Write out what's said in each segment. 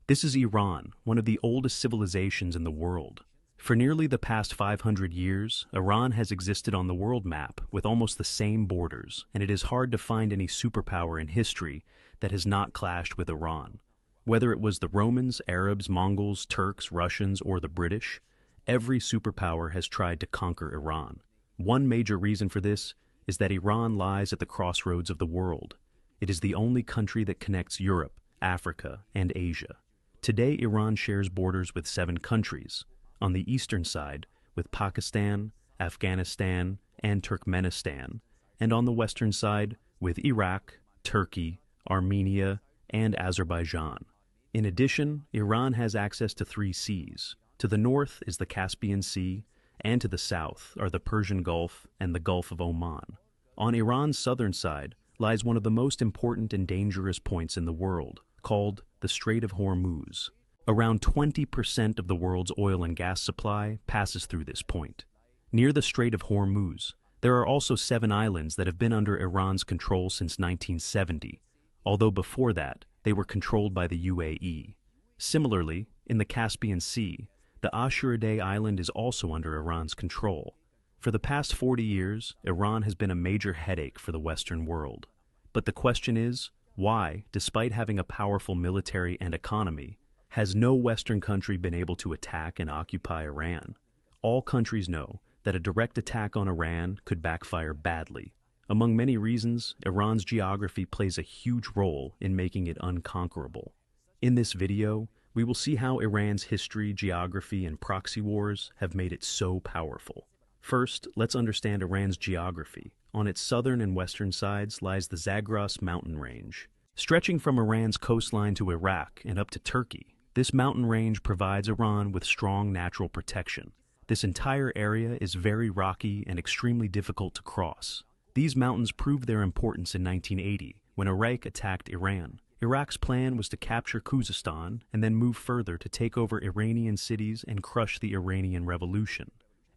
This is Iran, one of the oldest civilizations in the world. For nearly the past 500 years, Iran has existed on the world map with almost the same borders, and it is hard to find any superpower in history that has not clashed with Iran. Whether it was the Romans, Arabs, Mongols, Turks, Russians, or the British, every superpower has tried to conquer Iran. One major reason for this is that Iran lies at the crossroads of the world. It is the only country that connects Europe, Africa, and Asia. Today, Iran shares borders with 7 countries. On the eastern side, with Pakistan, Afghanistan, and Turkmenistan, and on the western side, with Iraq, Turkey, Armenia, and Azerbaijan. In addition, Iran has access to 3 seas. To the north is the Caspian Sea, and to the south are the Persian Gulf and the Gulf of Oman. On Iran's southern side lies one of the most important and dangerous points in the world, called the Strait of Hormuz. Around 20% of the world's oil and gas supply passes through this point. Near the Strait of Hormuz, there are also 7 islands that have been under Iran's control since 1970, although before that, they were controlled by the UAE. Similarly, in the Caspian Sea, the Ashuradeh island is also under Iran's control. For the past 40 years, Iran has been a major headache for the Western world. But the question is, why, despite having a powerful military and economy, has no Western country been able to attack and occupy Iran? All countries know that a direct attack on Iran could backfire badly. Among many reasons, Iran's geography plays a huge role in making it unconquerable. In this video, we will see how Iran's history, geography, and proxy wars have made it so powerful. First, let's understand Iran's geography. On its southern and western sides lies the Zagros mountain range. Stretching from Iran's coastline to Iraq and up to Turkey, this mountain range provides Iran with strong natural protection. This entire area is very rocky and extremely difficult to cross. These mountains proved their importance in 1980, when Iraq attacked Iran. Iraq's plan was to capture Khuzestan and then move further to take over Iranian cities and crush the Iranian Revolution.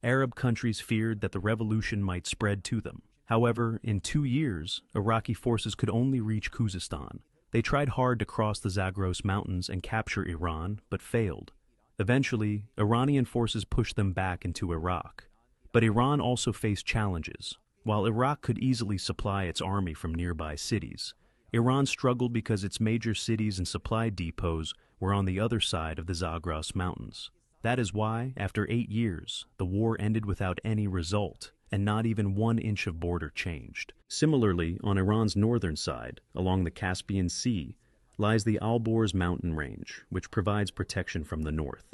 Arab countries feared that the revolution might spread to them. However, in 2 years, Iraqi forces could only reach Khuzestan. They tried hard to cross the Zagros Mountains and capture Iran, but failed. Eventually, Iranian forces pushed them back into Iraq. But Iran also faced challenges. While Iraq could easily supply its army from nearby cities, Iran struggled because its major cities and supply depots were on the other side of the Zagros Mountains. That is why, after 8 years, the war ended without any result, and not even 1 inch of border changed. Similarly, on Iran's northern side, along the Caspian Sea, lies the Alborz mountain range, which provides protection from the north.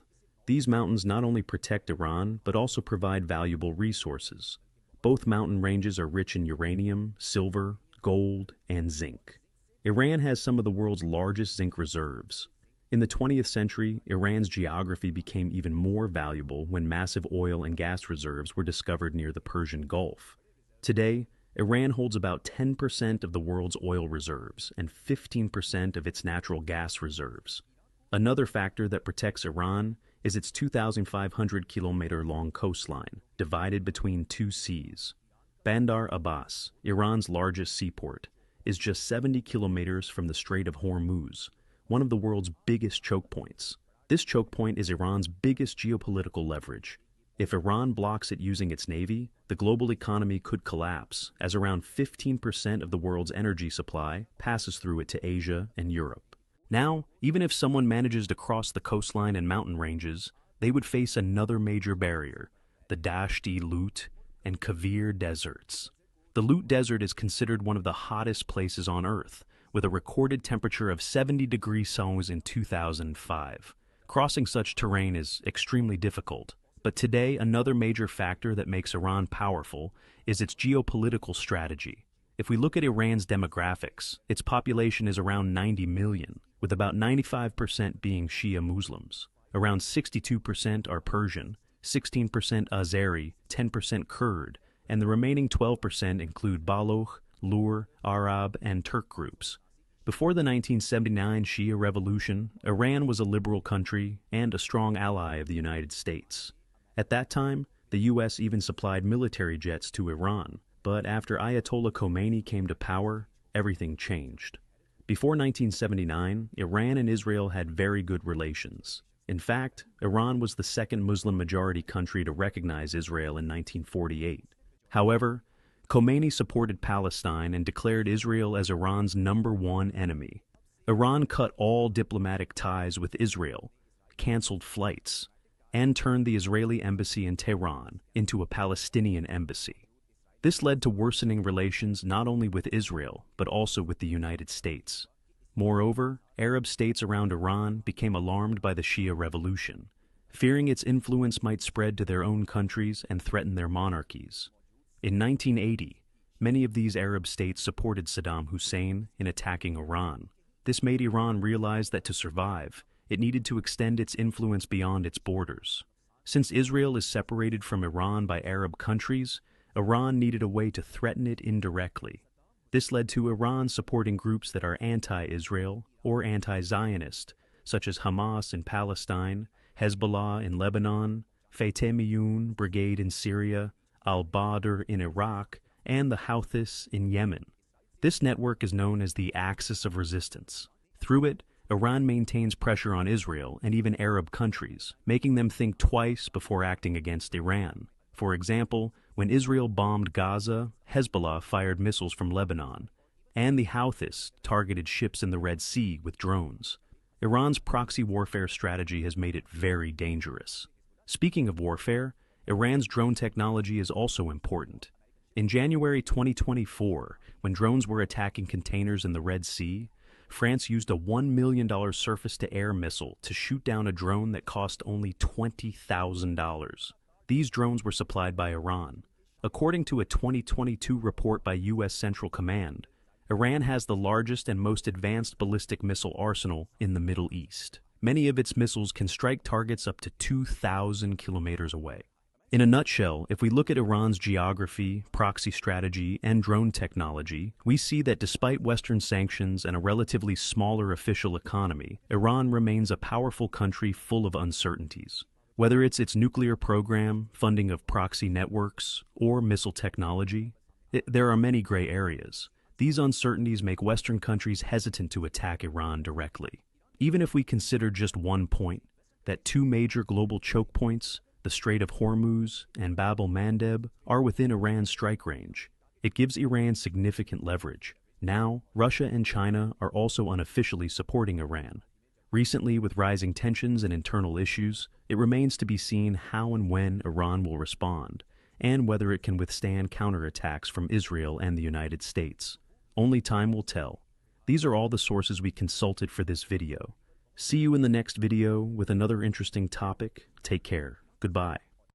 These mountains not only protect Iran, but also provide valuable resources. Both mountain ranges are rich in uranium, silver, gold, and zinc. Iran has some of the world's largest zinc reserves. In the 20th century, Iran's geography became even more valuable when massive oil and gas reserves were discovered near the Persian Gulf. Today, Iran holds about 10% of the world's oil reserves and 15% of its natural gas reserves. Another factor that protects Iran is its 2,500-kilometer-long coastline, divided between 2 seas. Bandar Abbas, Iran's largest seaport, is just 70 kilometers from the Strait of Hormuz, one of the world's biggest choke points. This choke point is Iran's biggest geopolitical leverage. If Iran blocks it using its navy, the global economy could collapse, as around 15% of the world's energy supply passes through it to Asia and Europe. Now, even if someone manages to cross the coastline and mountain ranges, they would face another major barrier, the Dasht-e Lut and Kavir deserts. The Lut Desert is considered one of the hottest places on Earth, with a recorded temperature of 70 degrees Celsius in 2005. Crossing such terrain is extremely difficult. But today, another major factor that makes Iran powerful is its geopolitical strategy. If we look at Iran's demographics, its population is around 90 million, with about 95% being Shia Muslims. Around 62% are Persian, 16% Azeri, 10% Kurd, and the remaining 12% include Baloch, Lur, Arab, and Turk groups. Before the 1979 Shia Revolution, Iran was a liberal country and a strong ally of the United States. At that time, the U.S. even supplied military jets to Iran, but after Ayatollah Khomeini came to power, everything changed. Before 1979, Iran and Israel had very good relations. In fact, Iran was the second Muslim-majority country to recognize Israel in 1948. However, Khomeini supported Palestine and declared Israel as Iran's #1 enemy. Iran cut all diplomatic ties with Israel, canceled flights, and turned the Israeli embassy in Tehran into a Palestinian embassy. This led to worsening relations not only with Israel, but also with the United States. Moreover, Arab states around Iran became alarmed by the Shia revolution, fearing its influence might spread to their own countries and threaten their monarchies. In 1980, many of these Arab states supported Saddam Hussein in attacking Iran. This made Iran realize that to survive, it needed to extend its influence beyond its borders. Since Israel is separated from Iran by Arab countries, Iran needed a way to threaten it indirectly. This led to Iran supporting groups that are anti-Israel or anti-Zionist, such as Hamas in Palestine, Hezbollah in Lebanon, Fateh Brigade in Syria, al-Badr in Iraq, and the Houthis in Yemen. This network is known as the Axis of Resistance. Through it, Iran maintains pressure on Israel and even Arab countries, making them think twice before acting against Iran. For example, when Israel bombed Gaza, Hezbollah fired missiles from Lebanon, and the Houthis targeted ships in the Red Sea with drones. Iran's proxy warfare strategy has made it very dangerous. Speaking of warfare, Iran's drone technology is also important. In January 2024, when drones were attacking containers in the Red Sea, France used a $1 million surface-to-air missile to shoot down a drone that cost only $20,000. These drones were supplied by Iran. According to a 2022 report by U.S. Central Command, Iran has the largest and most advanced ballistic missile arsenal in the Middle East. Many of its missiles can strike targets up to 2,000 kilometers away. In a nutshell, if we look at Iran's geography, proxy strategy, and drone technology, we see that despite Western sanctions and a relatively smaller official economy, Iran remains a powerful country full of uncertainties. Whether it's its nuclear program, funding of proxy networks, or missile technology, there are many gray areas. These uncertainties make Western countries hesitant to attack Iran directly. Even if we consider just one point, that two major global choke points, the Strait of Hormuz and Bab el-Mandeb, are within Iran's strike range. It gives Iran significant leverage. Now, Russia and China are also unofficially supporting Iran. Recently, with rising tensions and internal issues, it remains to be seen how and when Iran will respond, and whether it can withstand counterattacks from Israel and the United States. Only time will tell. These are all the sources we consulted for this video. See you in the next video with another interesting topic. Take care. Goodbye.